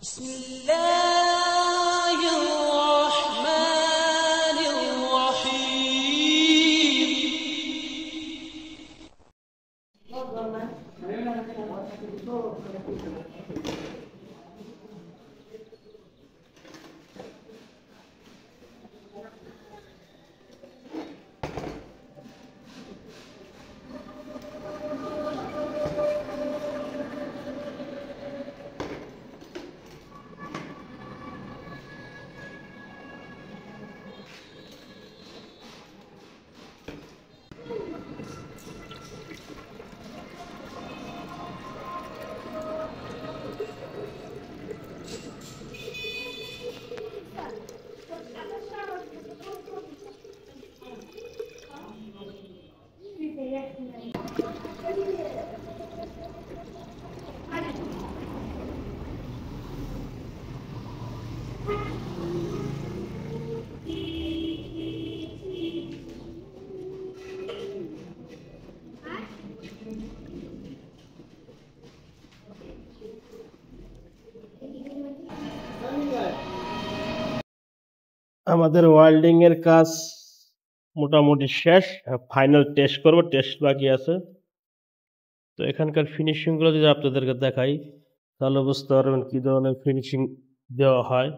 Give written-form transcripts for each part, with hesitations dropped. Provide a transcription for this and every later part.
بسم الله الرحمن الرحيم. আমাদের ওয়েল্ডিং এর কাজ মোটামুটি শেষ। ফাইনাল টেস্ট করব, টেস্ট বাকি আছে। তো এখানকার ফিনিশিং গুলো যদি আপনাদেরকে দেখাই তাহলে বুঝতে পারবেন কি ধরনের ফিনিশিং দেওয়া হয়।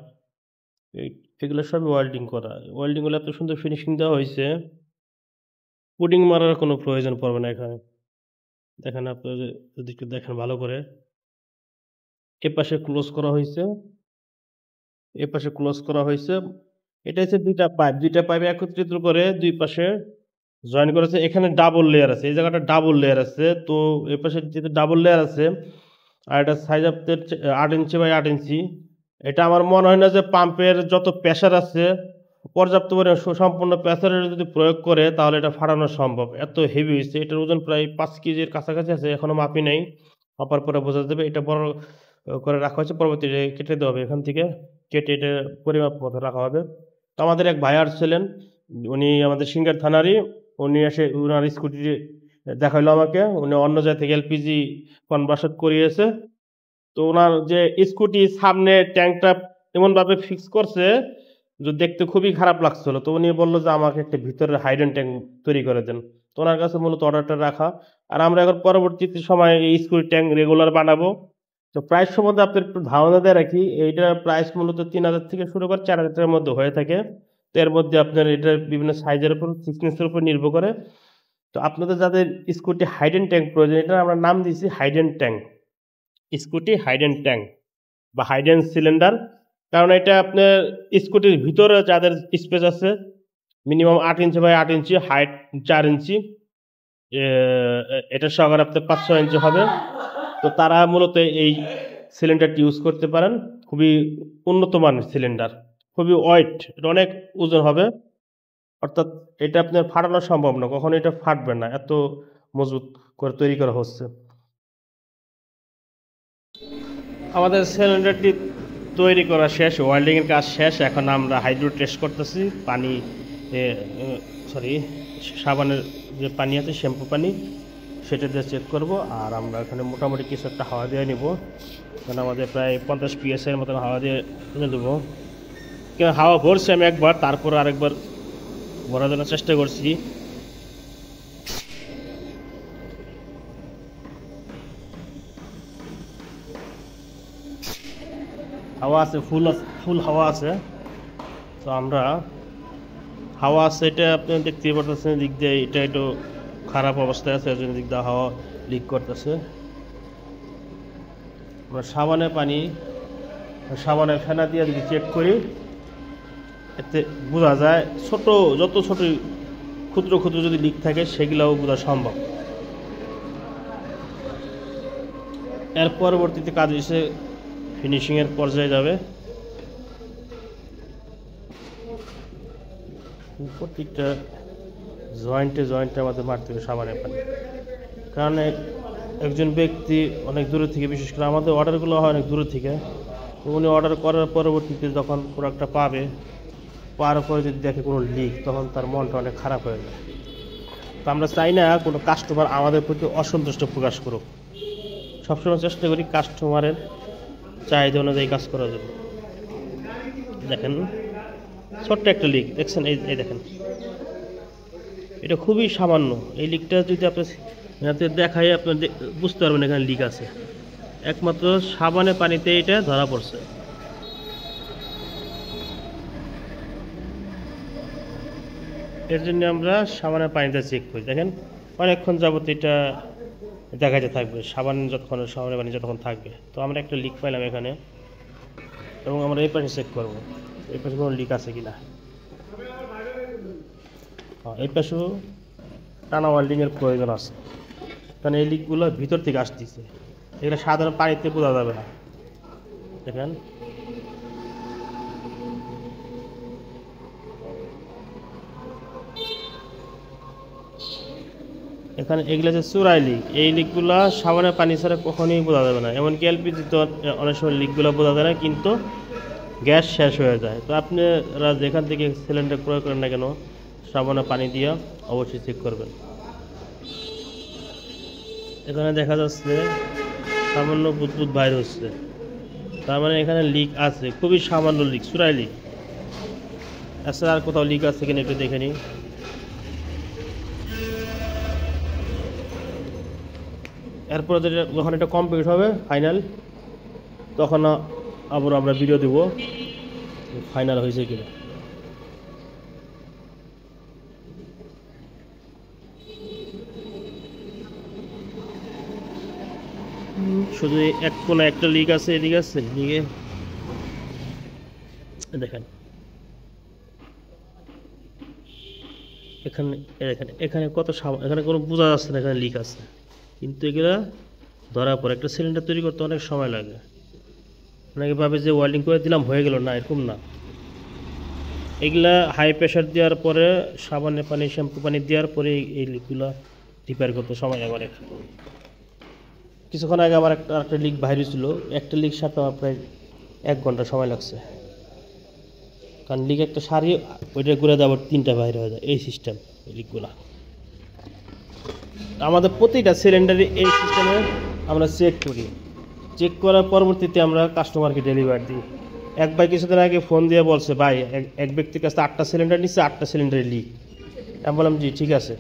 এগুলো সব ওয়েল্ডিং করা, ওয়েল্ডিং গুলো এত সুন্দর ফিনিশিং দেওয়া হয়েছে, পুডিং মারার কোনো প্রয়োজন পড়বে না। এখানে দেখেন, আপনাদের যদি একটু দেখেন ভালো করে, এ পাশে ক্লোজ করা হয়েছে, এ পাশে ক্লোজ করা হয়েছে। এটা হচ্ছে দুইটা পাইপ একত্রিত করে দুই পাশে জয়েন করেছে। এখানে ডাবল লেয়ার আছে, এই জায়গাটা ডাবল লেয়ার আছে। তো এই পাশে যেহেতু ডাবল লেয়ার আছে, আর এটা সাইজ আপনার 8 ইঞ্চি বাই 8 ইঞ্চি। এটা আমার মনে হয় না যে পাম্পের যত প্রেসার আছে পর্যাপ্ত পরিমাণ সুসম্পন্ন প্রেসারের যদি প্রয়োগ করে তাহলে এটা ফাটানো সম্ভব। এত হেভি হয়েছে, এটার ওজন প্রায় 5 কেজির কাছাকাছি আছে, এখনো মাপি নাই, মাপার পরে বোঝা যাবে। এটা বড় করে রাখা হয়েছে, পরবর্তীতে কেটে দেওয়া হবে, এখান থেকে কেটে এটা পরিমাপ মতো রাখা হবে। তো আমাদের এক ভাই আসছিলেন, উনি আমাদের সিঙ্গার থানারই, উনি এসে উনার স্কুটি দেখাইলো আমাকে। উনি অন্য জায়গা থেকে এলপিজি কনভার্সন করিয়েছে। তো ওনার যে স্কুটি সামনে ট্যাঙ্কটা এমনভাবে ফিক্স করছে যে দেখতে খুবই খারাপ লাগছিল। তো উনি বললো যে আমাকে একটা ভিতরের হাইডেন ট্যাঙ্ক তৈরি করে দেন। তো ওনার কাছে মূলত অর্ডারটা রাখা, আর আমরা এখন পরবর্তীতে সময় এই স্কুটি ট্যাঙ্ক রেগুলার বানাবো। তো প্রাইস সম্বন্ধে আপনার একটু ধারণা দিয়ে রাখি, এইটার প্রাইস মূলত 3000 থেকে শুরু করে 4000 টাকার মধ্যে হয়ে থাকে। তো এর মধ্যে আপনার এটার বিভিন্ন সাইজের উপর, থিকনেসের উপর নির্ভর করে। তো আপনাদের যাদের স্কুটি হাইডেন ট্যাঙ্ক প্রয়োজন, এটা আমরা নাম দিয়েছি হাইডেন ট্যাঙ্ক, স্কুটি হাইডেন ট্যাঙ্ক বা হাইডেন সিলিন্ডার। কারণ এটা আপনার স্কুটির ভিতরে যাদের স্পেস আছে minimum 8 inch by 8 inch, height 4 inch, এটা সহকারে আপনার 5-6 ইঞ্চি হবে। তো তারা মূলত এই সিলিন্ডারটি ইউজ করতে পারেন। খুবই উন্নত মানের সিলিন্ডার, খুবই ওয়েট, এটা অনেক ওজন হবে। অর্থাৎ এটা আপনার ফাটানো সম্ভব না, কখনো এটা ফাটবে না, এত মজবুত করে তৈরি করা হচ্ছে। আমাদের সিলিন্ডারটি তৈরি করা শেষ, ওয়েল্ডিং এর কাজ শেষ। এখন আমরা হাইড্রো টেস্ট করতেছি, পানি সাবানের যে পানি আছে, শ্যাম্পু পানি, সেটা দিয়ে চেক করব। আর আমরা এখানে মোটামুটি কিছু একটা হাওয়া দিয়ে নিব, কারণ আমাদের প্রায় 50 PSI এর মতন হাওয়া দিয়ে এনে দেবো। কেন হাওয়া ভরছি আমি একবার, তারপর আরেকবার ভরার জন্য চেষ্টা করছি। হাওয়া আছে, ফুল হাওয়া আছে। তো আমরা হাওয়া আছে, এটা আপনি দেখতে পারতেছেন, দিক দিয়ে এটা একটু খারাপ অবস্থায় আছে, এজন্য দিক দিয়ে হাওয়া লিক করতেছে। আমরা সাবানের ফেনা দিয়ে যদি চেক করি, এতে বোঝা যায় যত ছোট ক্ষুদ্র ক্ষুদ্র যদি লিক থাকে সেগুলোও বোঝা সম্ভব। এর পরবর্তীতে কাজ এসে ফিনিশিংয়ের পর্যায়ে যাবে। প্রত্যেকটা জয়েন্টে আমাদের মারতে হবে সাবানের পানি, কারণ একজন ব্যক্তি অনেক দূরে থেকে, বিশেষ করে আমাদের অর্ডারগুলো হয় অনেক দূরে থেকে, উনি অর্ডার করার পরবর্তীতে যখন প্রোডাক্টটা পাওয়ার পরে যদি দেখে কোনো লিক, তখন তার মনটা অনেক খারাপ হয়ে যায়। তো আমরা চাই না কোনো কাস্টমার আমাদের প্রতি অসন্তুষ্ট প্রকাশ করুক। সবসময় চেষ্টা করি কাস্টমারের চাহিদা অনুযায়ী কাজ করা যাবে। দেখেন ছোট্ট একটা লিক দেখছেন, এই দেখেন, এটা খুবই সামান্য। এই লিকটা যদি আপনার দেখায় আপনার বুঝতে পারবেন এখানে লিক আছে, একমাত্র সাবানের পানিতে এটা ধরা পড়ছে। এর জন্য আমরা সাবানের পানিটা চেক করি। দেখেন অনেকক্ষণ যাবত এটা দেখাতে থাকবে, সাবানের পানি যতক্ষণ থাকবে। তো আমরা একটা লিক পাইলাম এখানে, এবং আমরা এই পাশে চেক করবো এই পাশে কোনো লিক আছে কিনা। এই পাশেও টানা ওয়েল্ডিংয়ের প্রয়োজন আছে, কারণ এই লিকগুলো ভিতর থেকে আসতেছে, এগুলো সাধারণ পানিতে বোঝা যাবে না। দেখেন এখানে এগুলো যে চূড়াই লিক, এই লিকগুলো সাবানের পানি ছাড়া কখনোই বোঝা যাবে না। এমনকি এলপিজি তো অনেক সময় লিকগুলো বোঝা যায় না, কিন্তু গ্যাস শেষ হয়ে যায়। তো আপনারা যেখান থেকে সিলিন্ডার ক্রয় করেন না কেন, সাবানের পানি দিয়ে অবশ্যই চেক করবেন। এখানে দেখা যাচ্ছে সামান্য বুদবুদ বাইর হচ্ছে, তার মানে এখানে লিক আছে, খুবই সামান্য লিক, চূড়াই লিক। আচ্ছা আর কোথাও লিক আছে কিনা একটু দেখে নিই। এরপর যখন এটা কমপ্লিট হবে ফাইনাল, তখন আবার আমরা ভিডিও দেবো ফাইনাল হয়েছে কিনা। শুধু এক কোনো একটা লিক আছে, এদিকে আছে লিগে দেখেন এখানে, এখানে এখানে কত এখানে কোনো বোঝা যাচ্ছে না এখানে লিক আছে, কিন্তু এগুলা ধরার পর একটা সিলিন্ডার তৈরি করতে অনেক সময় লাগে। অনেকে ভাবে যে ওয়েল্ডিং করে দিলাম হয়ে গেল, না এরকম না। এগুলা হাই প্রেশার দেওয়ার পরে সাবানের পানি শ্যাম্পু পানি দেওয়ার পরে এই লিকগুলো রিপেয়ার করতে সময় লাগে অনেক। কিছুক্ষণ আগে আমার একটা লিক বাইরে ছিল, একটা লিক সারতে আমার প্রায় 1 ঘন্টা সময় লাগছে, কারণ লিক একটা সারি ওইটা ঘুরে দেওয়ার 3টা বাইরে হয়ে যায়, এই সিস্টেম এই লিকগুলা। আমাদের প্রতিটা সিলিন্ডারে এই সিস্টেমে আমরা চেক করি, চেক করার পরবর্তীতে আমরা কাস্টমারকে ডেলিভার দিই। এক ভাই কিছুদিন আগে ফোন দিয়ে বলছে, ভাই এক ব্যক্তির কাছে 8টা সিলিন্ডার নিচ্ছে, 8টা সিলিন্ডারে লিক। আমি বললাম জি ঠিক আছে,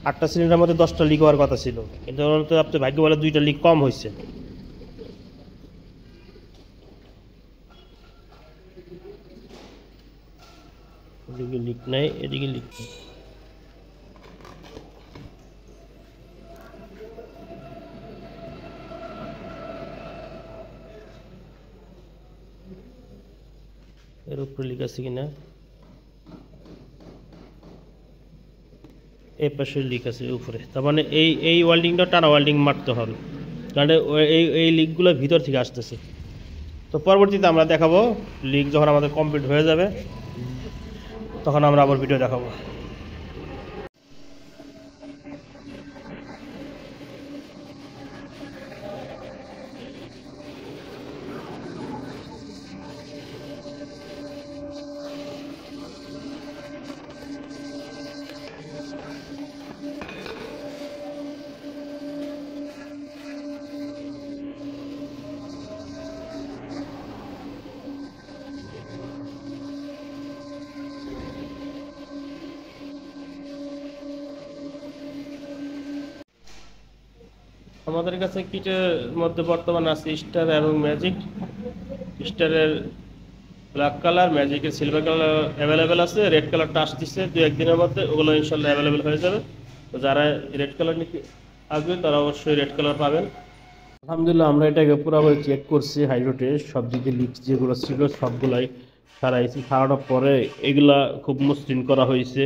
8টা সিলিন্ডারের মধ্যে 10টা লিক হওয়ার কথা ছিল, কিন্তু আপনি ভাগ্য বলে 2টা লিক কম হয়েছে। এদিকে লিক নাই, এদিকে লিক নেই। এর উপরে লিক আছে কিনা, এই পাশে লিক আছে উপরে, তার মানে এই ওয়েল্ডিংটা টানা ওয়েল্ডিং মারতে হবে, কারণ এই লিকগুলো ভিতর থেকে আসতেছে। তো পরবর্তীতে আমরা দেখাবো লিক যখন আমাদের কমপ্লিট হয়ে যাবে, তখন আমরা আবার ভিডিও দেখাবো। আমাদের কাছে কিটের মধ্যে বর্তমানে আছে স্টার এবং ম্যাজিক। স্টারের ব্ল্যাক কালার, ম্যাজিকের সিলভার কালার অ্যাভেলেবেল আছে, রেড কালারটা আসতেছে 2-1 দিনের মধ্যে, ওগুলো ইনশাল্লাহ অ্যাভেলেবেল হয়ে যাবে। তো যারা রেড কালার নিতে আসবে তারা অবশ্যই রেড কালার পাবেন। আলহামদুলিল্লাহ আমরা এটাকে পুরোপুরি চেক করছি, হাইড্রো টেস্ট, সব দিকে লিক যেগুলো ছিল সবগুলাই সারাইছি। সারানোর পরে এগুলা খুব মসৃণ করা হয়েছে,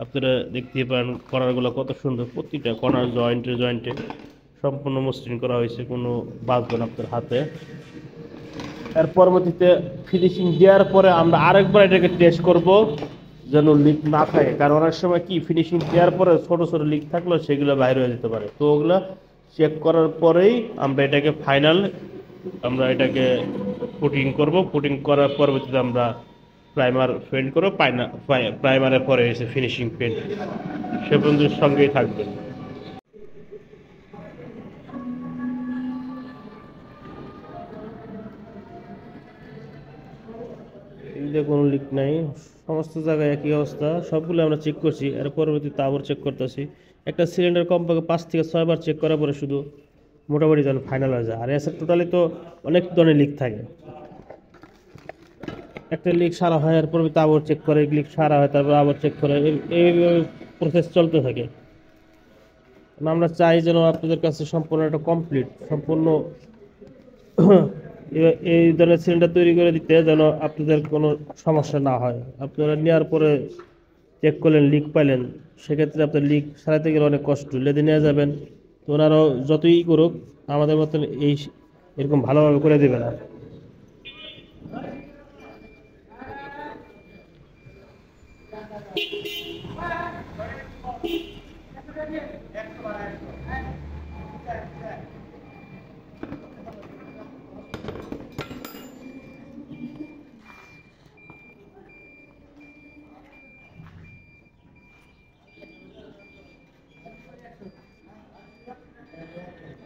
আপনারা দেখতে পারেন কর্নারগুলো কত সুন্দর, প্রতিটা কর্নার জয়েন্টে সম্পূর্ণ মসৃণ করা হয়েছে, কোনো বাঁচবে না আপনার হাতে। এর পরবর্তীতে ফিনিশিং দেওয়ার পরে আমরা আরেকবার এটাকে টেস্ট করব যেন লিক না থাকে, কারণ অনেক সময় কি ফিনিশিং দেওয়ার পরে ছোট ছোট লিক থাকলেও সেগুলো বাইরে হয়ে যেতে পারে। তো ওগুলো চেক করার পরেই আমরা এটাকে ফাইনাল পুটিং করব। পুটিং করার পরবর্তীতে আমরা প্রাইমার পেইন্ট করব, প্রাইমারের পরে এসে ফিনিশিং পেইন্ট। সে বন্ধুর সঙ্গেই থাকবেন। দিয়ে কোনো লিক নাই, সমস্ত জায়গায় একই অবস্থা, সবগুলো আমরা চেক করছি। এর পরবর্তীতে আবার চেক করতেছি। একটা সিলিন্ডার কমপক্ষে 5 থেকে 6 বার চেক করার পরে শুধু মোটামুটি যেন ফাইনাল হয়ে যায়। আর এসে টোটালি তো অনেক ধরনের লিক থাকে, একটা লিক সারা হয় এর পরবর্তীতে আবার চেক করে, লিক সারা হয় তারপর আবার চেক করে, এইভাবে প্রসেস চলতে থাকে। আমরা চাই যেন আপনাদের কাছে সম্পূর্ণ একটা কমপ্লিট, সম্পূর্ণ এই ধরনের সিলিন্ডার তৈরি করে দিতে, যেন আপনাদের কোনো সমস্যা না হয়। আপনারা নেওয়ার পরে চেক করলেন, লিক পাইলেন, সেক্ষেত্রে আপনার লিক সারাতে গেলে অনেক কষ্ট, লেদে নিয়ে যাবেন, তো ওনারাও যতই করুক আমাদের মতন এরকম ভালোভাবে করে দেবে না।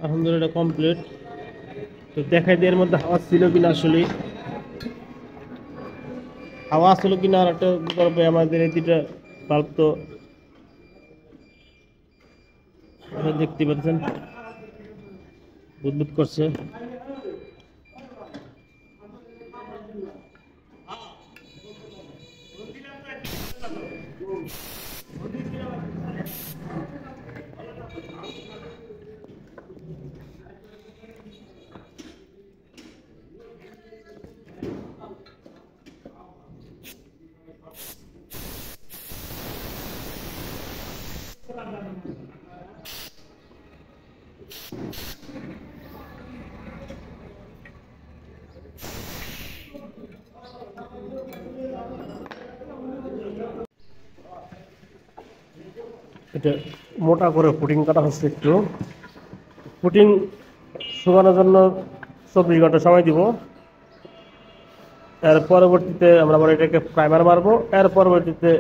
আলহামদুলিল্লাহ কমপ্লিট। তো দেখাই দিয়ে এর মধ্যে হাওয়া ছিল কিনা, আসলে হাওয়া আসলো কিনা। আর একটা করবে আমাদের এই দুটা বাল্ব তো দেখতে পাচ্ছেন বুদবুদ করছে। এটা মোটা করে পুটিং কাটা হচ্ছে, একটু পুটিং শুকানোর জন্য 24 ঘন্টা সময় দিব। এর পরবর্তীতে আমরা আবার এটাকে প্রাইমার মারবো, এর পরবর্তীতে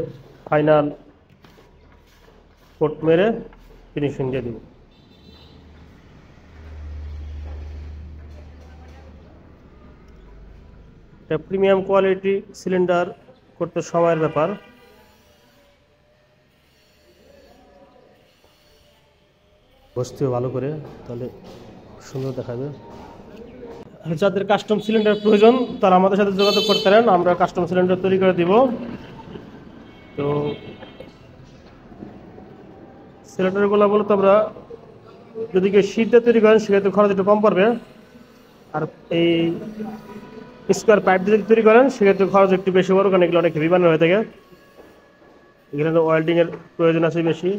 ফাইনাল কোট মেরে ফিনিশিং দিয়ে দিব। এটা প্রিমিয়াম কোয়ালিটি সিলিন্ডার, করতে সময়ের ব্যাপার। বসতেও ভালো করে, তাহলে সুন্দর দেখাবে। যাদের কাস্টম সিলিন্ডার প্রয়োজন তারা আমাদের সাথে যোগাযোগ করতে পারেন, আমরা কাস্টম সিলিন্ডার তৈরি করে দিব। তো সিলিন্ডারগুলো বলতে আমরা যদি কেউ শীতে তৈরি করেন সেক্ষেত্রে খরচ একটু কম পড়বে, আর এই স্কোয়ার পাইপ দিয়ে যদি তৈরি করেন সেক্ষেত্রে খরচ একটু বেশি পড়বে, কারণ এগুলো অনেক হেভি বানানো হয়ে থাকে, এখানে ওয়েল্ডিংয়ের প্রয়োজন আছে বেশি।